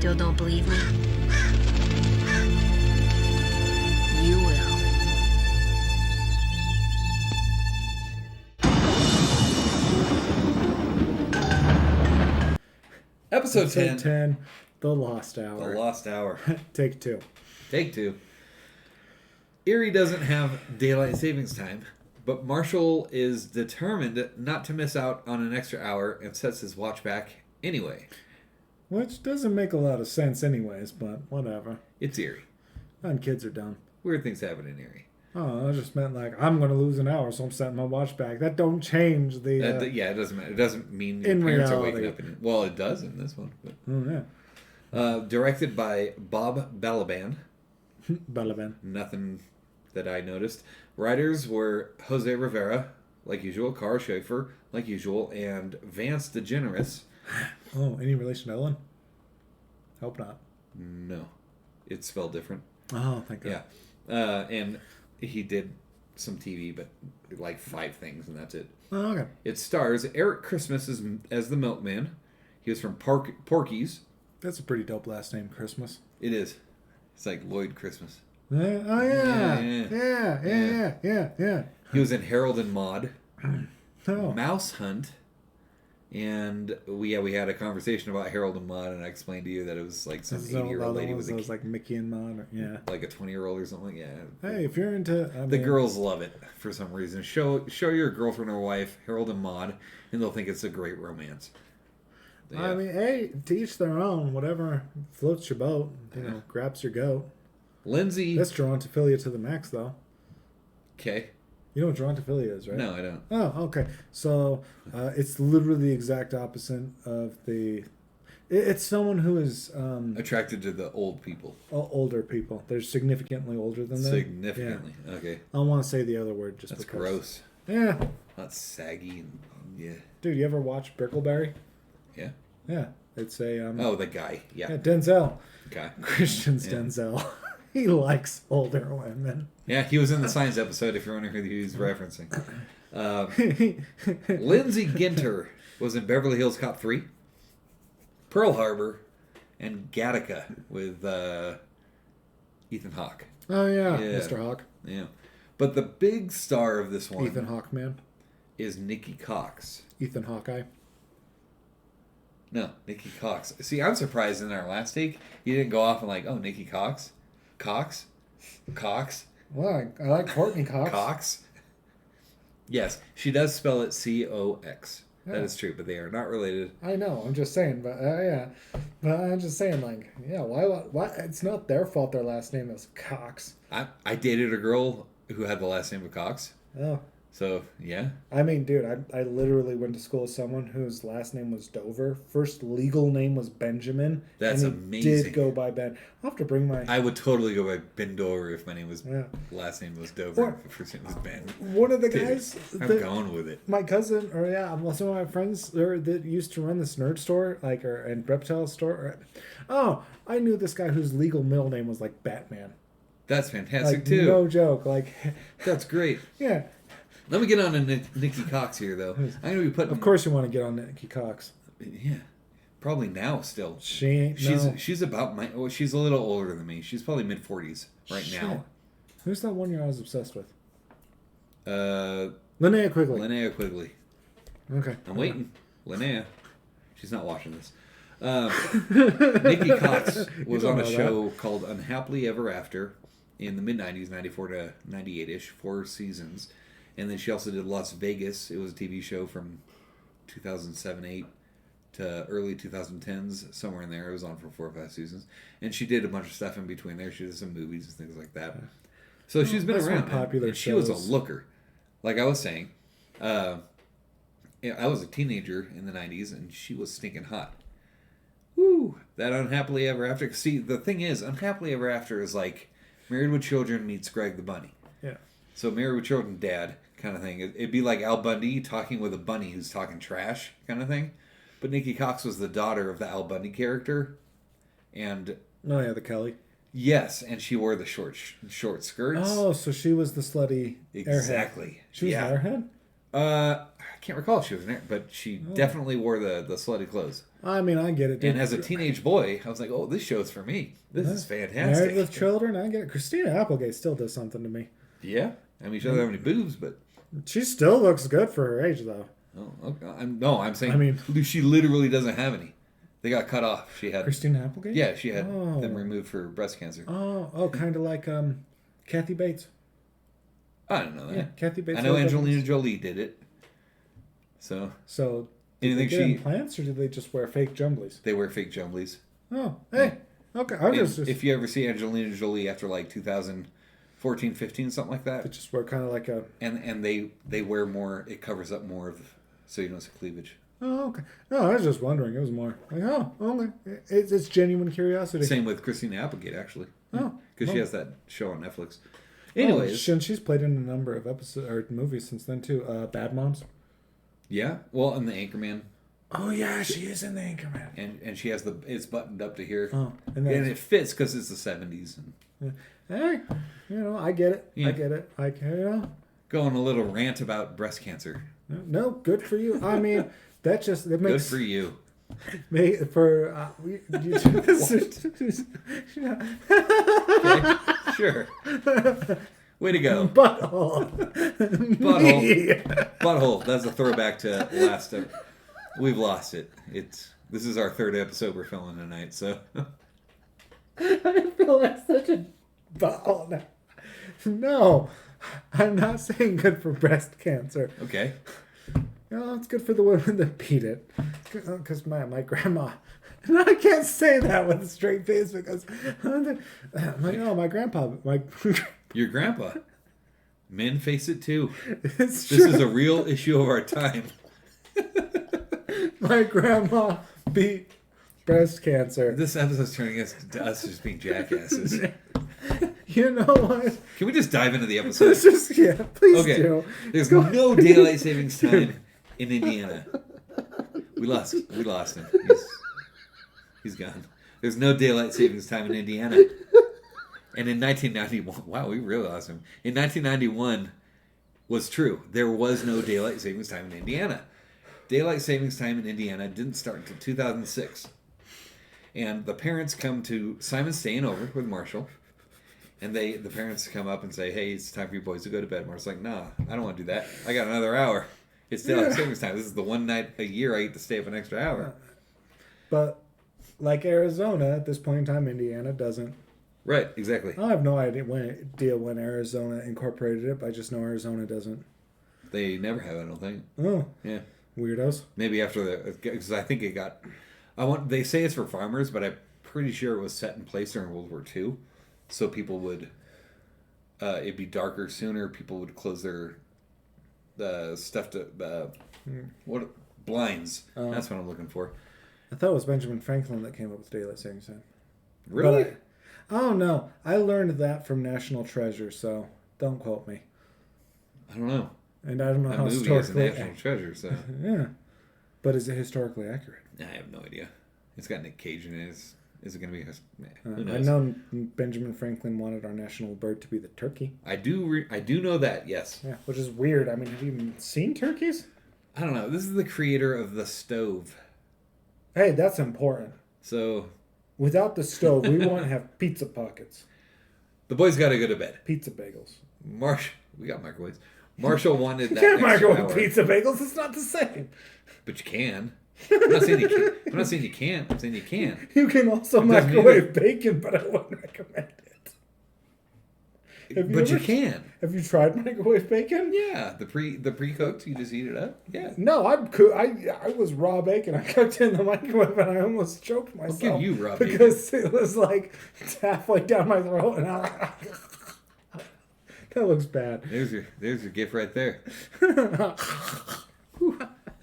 Still don't believe me? You will. Episode 10. The Lost Hour. The Lost Hour. Take 2. Take 2. Eerie doesn't have daylight savings time, but Marshall is determined not to miss out on an extra hour and sets his watch back anyway. Which doesn't make a lot of sense anyways, but whatever. It's Eerie. And kids are dumb. Weird things happen in Eerie. Oh, I just meant like, I'm going to lose an hour, so I'm setting my watch back. That don't change the... Yeah, it doesn't matter. It doesn't mean your in parents reality. are waking up. Well, it does in this one. But. Oh, yeah. Directed by Bob Balaban. Balaban. Nothing that I noticed. Writers were Jose Rivera, like usual, Carl Schaefer, like usual, and Vance DeGeneres. Oh, any relation to Ellen? Hope not. No. It's spelled different. Oh, thank God. Yeah. And he did some TV, but like 5 things, and that's it. Oh, okay. It stars Eric Christmas as the milkman. He was from Porky's. That's a pretty dope last name, Christmas. It is. It's like Lloyd Christmas. Yeah. Oh, yeah. He was in Harold and Maude. Oh. Mouse Hunt. And we had a conversation about Harold and Maude, and I explained to you that it was like some 80-year-old lady with a like Mickey and Maude. Yeah. Like a 20-year-old or something. Yeah. Hey, if you're into... The girls love it for some reason. Show your girlfriend or wife Harold and Maude, and they'll think it's a great romance. Yeah. I mean, hey, to each their own. Whatever floats your boat, grabs your goat. Lindsay. That's gerontophilia to the max, though. Okay. You know what gerontophilia is, right? No, I don't. Oh, okay. So it's literally the exact opposite of the... It's someone who is... attracted to the old people. Older people. They're significantly older than them. Significantly. Yeah. Okay. I don't want to say the other word just That's because. gross. Yeah. Not saggy. And, yeah. Dude, you ever watch Brickleberry? Yeah. Yeah. It's a... oh, the guy. Yeah. Denzel. Guy. Christian's Denzel. He likes older women. Yeah, he was in the Science episode, if you're wondering who he's referencing. Lindsay Ginter was in Beverly Hills Cop 3, Pearl Harbor, and Gattaca with Ethan Hawke. Oh, yeah. Mr. Hawke. Yeah. But the big star of this one... Ethan Hawke, man. ...is Nikki Cox. Ethan Hawkeye. No, Nikki Cox. See, I'm surprised in our last take, you didn't go off and like, oh, Nikki Cox? Cox? Well, I like Courtney Cox. Cox? Yes, she does spell it C-O-X. Yeah. That is true, but they are not related. I know, I'm just saying, but yeah. But I'm just saying, like, yeah, why? It's not their fault their last name is Cox. I dated a girl who had the last name of Cox. Oh. So, yeah. I mean, dude, I literally went to school with someone whose last name was Dover. First legal name was Benjamin. That's and amazing. Did go by Ben. I'll have to bring my... I would totally go by Ben Dover if my name was... Yeah. Last name was Dover. If the first name was Ben. One of the guys... I'm going with it. My cousin, or some of my friends that used to run this nerd store, and reptile store. I knew this guy whose legal middle name was like Batman. That's fantastic, like, too. No joke. Like, that's great. Yeah. Let me get on to Nikki Cox here, though. I'm going to be putting... Of course you want to get on Nikki Cox. Yeah. Probably now, still. She's about my... Well, she's a little older than me. She's probably mid-40s now. Who's that one I was obsessed with? Linnea Quigley. Okay. I'm waiting. Linnea. She's not watching this. Nikki Cox was on a show called Unhappily Ever After in the mid-90s, 94 to 98-ish, 4 seasons. And then she also did Las Vegas. It was a TV show from 2007-8 to early 2010s, somewhere in there. It was on for 4 or 5 seasons. And she did a bunch of stuff in between there. She did some movies and things like that. So she's been around. Popular and she was a looker. Like I was saying, I was a teenager in the 90s, and she was stinking hot. Woo! That Unhappily Ever After. See, the thing is, Unhappily Ever After is like Married with Children meets Greg the Bunny. Yeah. So Married with Children dad kind of thing. It'd be like Al Bundy talking with a bunny who's talking trash kind of thing. But Nikki Cox was the daughter of the Al Bundy character. And... Oh, yeah, the Kelly. Yes, and she wore the short skirts. Oh, so she was the slutty exactly. Airhead. She was an airhead? I can't recall if she was in it, but she definitely wore the slutty clothes. I mean, I get it. Dude. And as a teenage boy, I was like, "Oh, this show's for me. This is fantastic." Married with Children, I get it. Christina Applegate still does something to me. Yeah, I mean, she doesn't have any boobs, but She still looks good for her age, though. oh, okay. I'm saying. I mean, she literally doesn't have any. They got cut off. She had Christina Applegate. Yeah, she had them removed for breast cancer. Oh, kind of like Kathy Bates. I don't know that. Yeah, Kathy Bates. I know Angelina Jolie did it. So did they anything get she implants, or did they just wear fake jumblies? they wear fake jumblies. Oh, hey, okay. I just If you ever see Angelina Jolie after like 2014, 15, something like they that, just wear kind of like a. and they wear more. It covers up more of, so you don't see cleavage. Oh, okay. No, I was just wondering. It was more like, oh, okay. It's genuine curiosity. Same with Christina Applegate, actually. Oh, Because well. she has that show on Netflix. Anyways, and she's played in a number of episodes or movies since then too. Bad Moms. yeah. Well, and the Anchorman, Oh yeah, she is in the Anchorman. and she has it's buttoned up to here, Oh, and it fits because it's the 70s. And hey, I get it. Yeah. I get it. go on a little rant about breast cancer. No, good for you. I mean, that Good makes for you. Okay, sure. Way to go. Butthole. Butthole. That's a throwback to last. We've lost it. This is our third episode we're filming tonight. So I feel like such a butthole now. No, I'm not saying good for breast cancer. okay. It's good for the women that beat it. Because my grandma. And I can't say that with a straight face because my grandpa. Your grandpa. Men face it too. It's This true. is a real issue of our time. My grandma beat breast cancer. This episode's turning us to us just being jackasses. You know what? Can we just dive into the episode? Let's just please Okay. do. There's no daylight savings time in Indiana. We lost him. He's gone. There's no daylight savings time in Indiana. And in 1991, wow, we really lost him. In 1991 was true. There was no daylight savings time in Indiana. Daylight savings time in Indiana didn't start until 2006. And the parents come to Simon's staying over with Marshall. And the parents come up and say, "Hey, it's time for you boys to go to bed." Marshall's like, "Nah, I don't want to do that. I got another hour. It's daylight savings time. This is the one night a year I get to stay up an extra hour." But like Arizona, at this point in time, Indiana doesn't. Right, exactly. I have no idea when Arizona incorporated it, but I just know Arizona doesn't. They never have, I don't think. Oh, Yeah. weirdos. Maybe after because I think it got. They say it's for farmers, but I'm pretty sure it was set in place during World War II, so people would. It'd be darker sooner. People would close their stuff to blinds. That's what I'm looking for. I thought it was Benjamin Franklin that came up with daylight savings time. Really? Oh no, I learned that from National Treasure, so don't quote me. I don't know. And I don't know That how movie is a historically. national treasure, so Yeah, but is it historically accurate? I have no idea. It's got Nick Cage in it. Is it going to be? Who I knows? know Benjamin Franklin wanted our national bird to be the turkey. I do know that. Yes. Yeah, which is weird. I mean, have you even seen turkeys? I don't know. This is the creator of the stove, Hey, that's important. so Without the stove, we won't have pizza pockets, the boys got to go to bed. pizza bagels. We got microwaves. Marshall wanted You that can't extra microwave hour, pizza bagels. It's not the same. but you can. I'm not saying you can't. I'm not saying you can't. I'm saying you can. You can also It doesn't microwave bacon, but I wouldn't recommend it. But you can. Have you tried microwave bacon? Yeah, the pre-cooked. You just heat it up. Yeah. No, I was raw bacon. I cooked it in the microwave and I almost choked myself. give you raw bacon. because it was like halfway down my throat and that looks bad. There's your gift right there.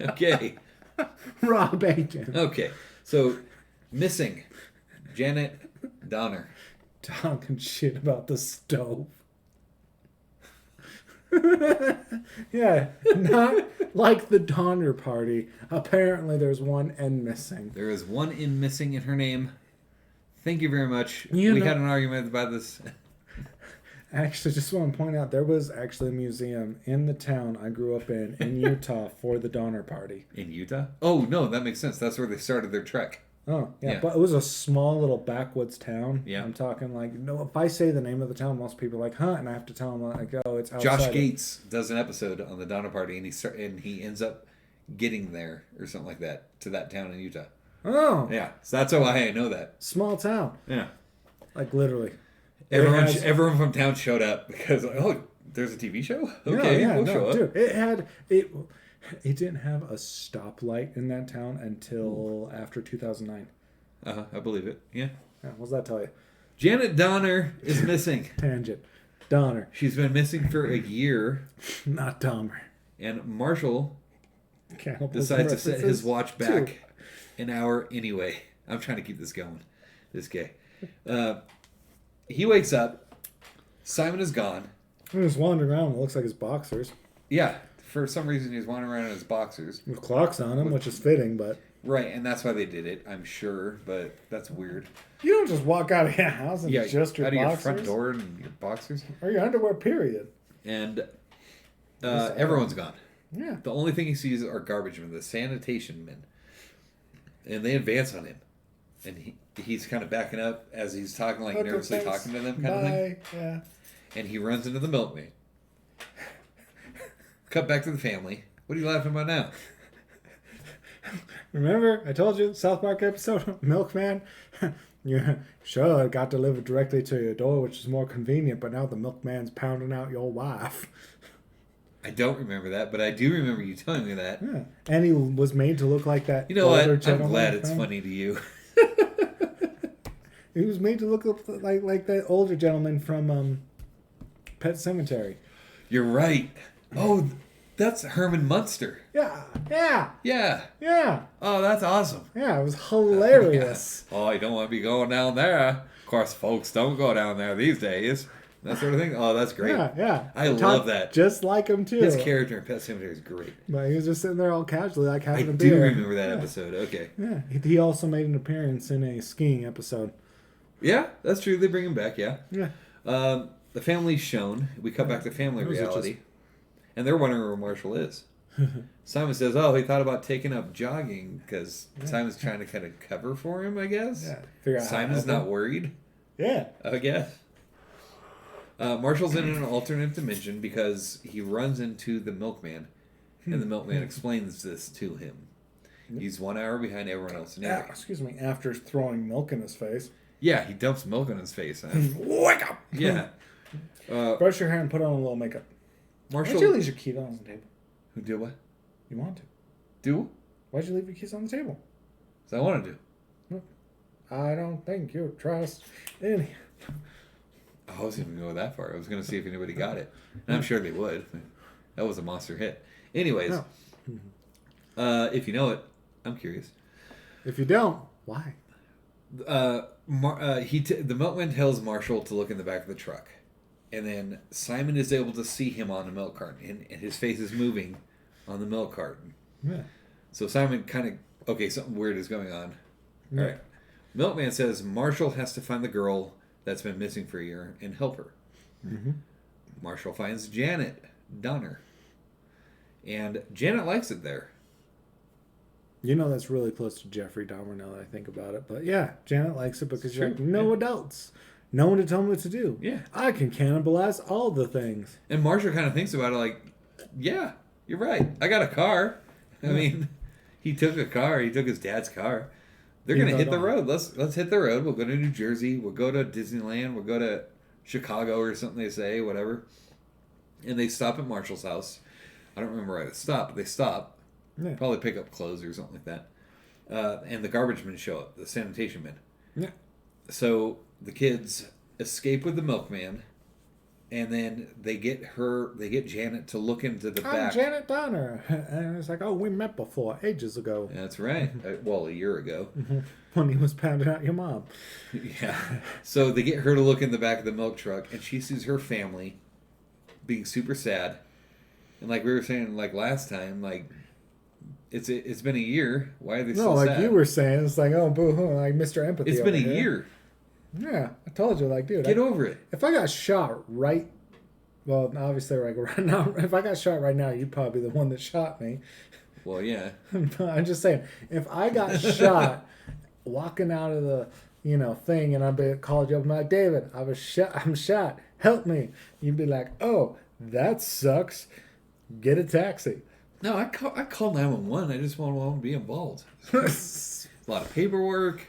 Okay. Raw bacon. Okay. So, missing Janet Donner. Talking shit about the stove. Yeah, not like the Donner Party. Apparently, there's one N missing. There is one N missing in her name. Thank you very much. You We know- had an argument about this. Actually, just want to point out there was actually a museum in the town I grew up in Utah for the Donner Party. In Utah? Oh, no, that makes sense. That's where they started their trek. Oh, yeah, Yeah. but it was a small little backwoods town. Yeah. I'm talking like, no, if I say the name of the town, most people are like, huh? And I have to tell them, like, oh, it's outside. Josh Gates does an episode on the Donner Party, and he ends up getting there or something like that to that town in Utah. Oh. Yeah, so that's why I know that. Small town. Yeah. Like, literally. Everyone from town showed up because, there's a TV show? Okay, we'll show up. Dude, it didn't have a stoplight in that town until after 2009. I believe it. Yeah. Yeah, what's that tell you? Janet Donner is missing. Tangent. Donner. She's been missing for a year, Not Dahmer. and Marshall Can't help decides to those set his references, watch too. back an hour anyway. I'm trying to keep this going. This guy. He wakes up. Simon is gone. He was wandering around. It looks like his boxers. Yeah. For some reason, he's wandering around in his boxers. With clocks on him, which is fitting, but... Right, and that's why they did it, I'm sure, but that's weird. You don't just walk out of your house and just your out of boxers. your front door and your boxers. Or your underwear, period. And everyone's gone. Yeah. The only thing he sees are garbage men, the sanitation men. And they advance on him. And he's kind of backing up as he's talking, like nervously talking to them kind of thing. Yeah. And he runs into the milkman. Cut back to the family. What are you laughing about now? Remember, I told you, South Park episode, Milkman? Yeah, sure, it got delivered directly to your door, which is more convenient, but now the milkman's pounding out your wife. I don't remember that, but I do remember you telling me that. Yeah. And he was made to look like that. You know what? older I'm gentleman glad it's from- funny to you. He was made to look like that older gentleman from Pet Cemetery. You're right. Oh, that's Herman Munster. Yeah. Yeah. Oh, that's awesome. Yeah, it was hilarious. Yeah. Oh, you don't want to be going down there. Of course, folks don't go down there these days. That sort of thing. Oh, that's great. Yeah. I Talked love that. Just like him, too. His character in Pet Cemetery is great. But he was just sitting there all casually, like having I a do beer. remember that episode. Okay. Yeah. He also made an appearance in a skiing episode. Yeah, that's true. They bring him back, yeah. Yeah. The family's shown. We cut back to family Or is it reality. And they're wondering where Marshall is. Simon says, he thought about taking up jogging because Simon's trying to kind of cover for him, I guess. Yeah. Figure out how to Simon's help not him. worried, Yeah. I guess. Marshall's in an alternate dimension because he runs into the milkman, and the milkman explains this to him. He's 1 hour behind everyone else. And After throwing milk in his face. yeah, he dumps milk on his face. Wake up! Yeah. Brush your hair and put on a little makeup. Marshall. Why'd you leave your keys on the table? Who did what? You want to. Do? Why'd you leave your keys on the table? So I want to do. I don't think you trust any. I wasn't even going to go that far. I was going to see if anybody got it. And I'm sure they would. That was a monster hit. Anyways, if you know it, I'm curious. If you don't, why? The milkman tells Marshall to look in the back of the truck. And then Simon is able to see him on the milk carton. And his face is moving on the milk carton. Yeah. So Simon kind of, something weird is going on. Yeah. All right. Milkman says Marshall has to find the girl that's been missing for a year and help her. Mm-hmm. Marshall finds Janet Donner. And Janet likes it there. You know that's really close to Jeffrey Dahmer now that I think about it. But yeah, Janet likes it because you're like, true. no Yeah. adults. No one to tell me what to do. Yeah. I can cannibalize all the things. And Marshall kind of thinks about it like, yeah, you're right. I got a car. I mean, he took a car. He took his dad's car. They're going to hit the road. Let's hit the road. We'll go to New Jersey. We'll go to Disneyland. We'll go to Chicago or something they say, whatever. And they stop at Marshall's house. I don't remember why they stop, but they stop. Yeah. Probably pick up clothes or something like that. And the garbage men show up, the sanitation men. Yeah. So the kids escape with the milkman, and then they get Janet to look into the I'm back. Janet Donner. And it's like, oh, we met before, ages ago. That's right. Well, a year ago. When he was pounding out your mom. Yeah. So they get her to look in the back of the milk truck, and she sees her family being super sad. And like we were saying, like last time, like it's been a year. Why are they so sad? No, like you were saying, it's like, oh, boo-hoo, like Mr. Empathy. It's been a over here. year. Yeah, I told you, like, dude. Get over it. If I got shot right, well, obviously, like right now, if I got shot right now, you'd probably be the one that shot me. Well, yeah. I'm just saying, if I got shot walking out of the, thing, and I'd be called you up, I'm like, David, I'm shot. Help me. You'd be like, oh, that sucks. Get a taxi. No, I called 911. I just want to be involved. A lot of paperwork.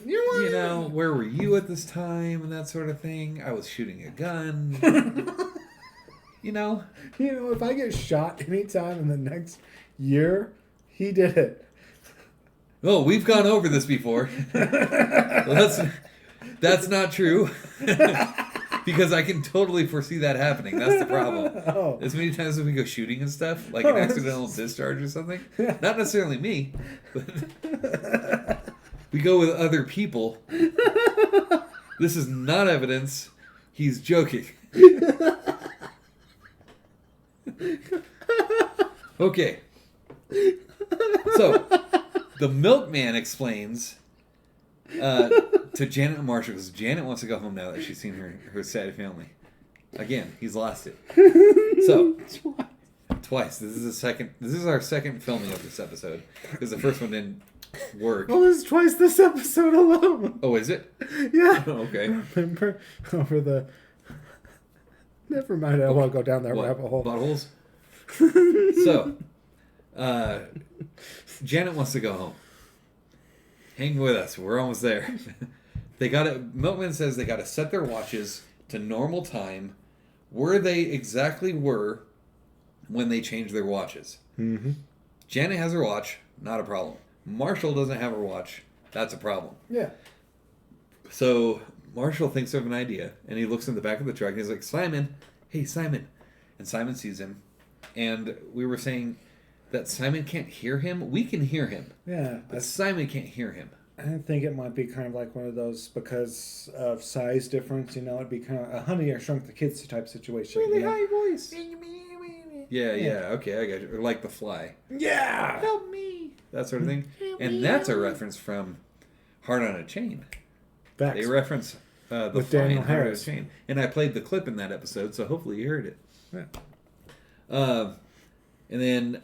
Where were you at this time and that sort of thing. I was shooting a gun. If I get shot anytime in the next year, he did it. Oh, we've gone over this before. That's not true. Because I can totally foresee that happening. That's the problem. Oh. As many times as we go shooting and stuff, like an accidental discharge or something. Not necessarily me, but we go with other people. This is not evidence. He's joking. Okay. So, the milkman explains to Janet and Marshall, because Janet wants to go home now that she's seen her sad family. Again, he's lost it. So, twice. This is our second filming of this episode, because the first one didn't work. Oh, this is twice this episode alone. Oh, is it? Yeah. Oh, okay. Remember over the... Never mind, I won't go down that What? rabbit hole. Buttholes? So, Janet wants to go home. Hang with us. We're almost there. Milkman says they got to set their watches to normal time where they exactly were when they changed their watches. Mm-hmm. Janet has her watch. Not a problem. Marshall doesn't have her watch. That's a problem. Yeah. So Marshall thinks of an idea, and he looks in the back of the truck, and he's like, Simon, hey, Simon. And Simon sees him. And we were saying that Simon can't hear him. We can hear him. Yeah. But Simon can't hear him. I think it might be kind of like one of those, because of size difference, it'd be kind of a Honey, I Shrunk the Kids type situation. Really high voice. Yeah, okay, I got you. Or like The Fly. Yeah! Help me! That sort of thing. And that's a reference from Heart on a Chain. Facts. They reference The With Fly Daniel and Heart on a Harris. Chain. And I played the clip in that episode, so hopefully you heard it. Yeah. And then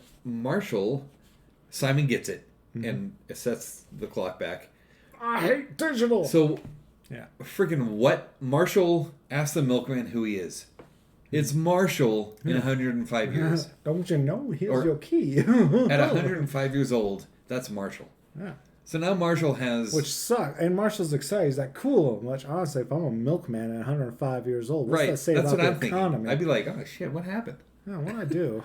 Simon gets it and sets the clock back. I hate digital! So, yeah. freaking what? Marshall asks the milkman who he is. It's Marshall in 105 years. Don't you know? Here's Or- your key. At 105 years old, that's Marshall. Yeah. So now Marshall has... Which sucks. And Marshall's excited. He's like, cool. Which, honestly, if I'm a milkman at 105 years old, what's right, that say that's about what the I'm economy? thinking. I'd be like, oh shit, what happened? Oh, what'd I do?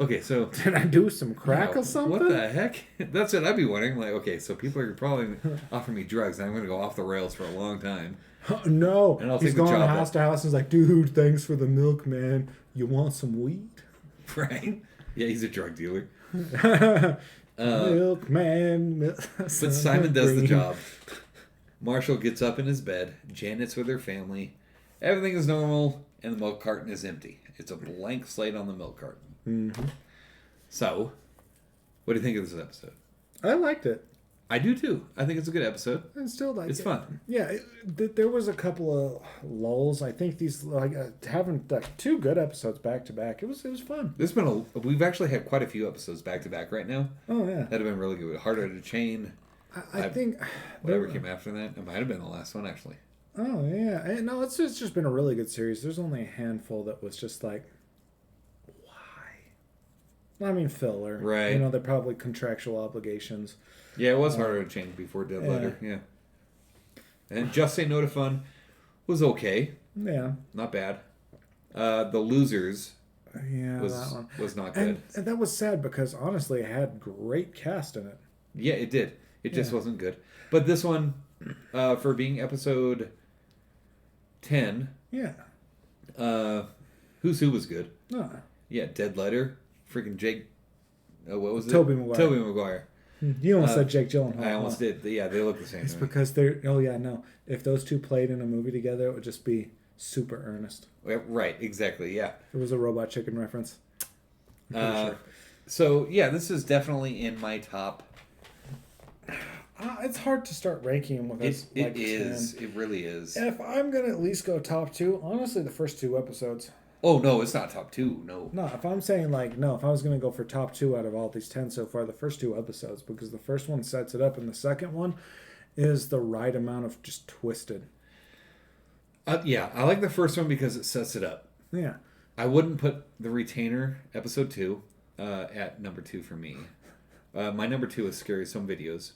Okay, so... Did I do some crack or something? What the heck? That's what I'd be wondering. Like, okay, so people are probably offering me drugs, and I'm going to go off the rails for a long time. No. And I'll He's take the going job house to house and he's like, dude, thanks for the milk, man. You want some weed? Right? Yeah, he's a drug dealer. Milkman. But Simon does the job. Marshall gets up in his bed. Janet's with her family. Everything is normal, and the milk carton is empty. It's a blank slate on the milk carton. Mm-hmm. So, what do you think of this episode? I liked it. I do too. I think it's a good episode. I still like it. It's fun. Yeah, there was a couple of lulls. I think these having two good episodes back to back. It was fun. We've actually had quite a few episodes back to back right now. Oh yeah, That have been really good. Harder to Chain. I think Whatever came after that. It might have been the last one actually. Oh yeah, and no, it's just been a really good series. There's only a handful that was just like, why? I mean filler, Right? They're probably contractual obligations. Yeah, it was Harder to Chain before Dead Letter. Yeah. And Just Say No to Fun was okay. Yeah. Not bad. The Losers Yeah, that one was not good. And that was sad because honestly, it had great cast in it. Yeah, it did. It just wasn't good. But this one, for being episode 10, Yeah. Who's Who was good. No. Yeah, Dead Letter. Freaking Jake. What was it? Tobey Maguire. Tobey Maguire. You almost said Jake Gyllenhaal. I almost did. Yeah, they look the same. It's to me. because they're. Oh yeah, no. If those two played in a movie together, it would just be super earnest. Right, exactly. Yeah. It was a Robot Chicken reference. I'm pretty sure. So yeah, this is definitely in my top It's hard to start ranking them with us. It is. It really is. If I'm gonna at least go top 2, honestly, the first 2 episodes. Oh no, it's not top 2. No. No, if I'm saying like no, if I was gonna go for top 2 out of all these 10 so far, the first 2 episodes, because the first one sets it up, and the second one is the right amount of just twisted. Yeah, I like the first one because it sets it up. Yeah. I wouldn't put The Retainer episode 2 at number 2 for me. My number 2 is Scary Some Videos.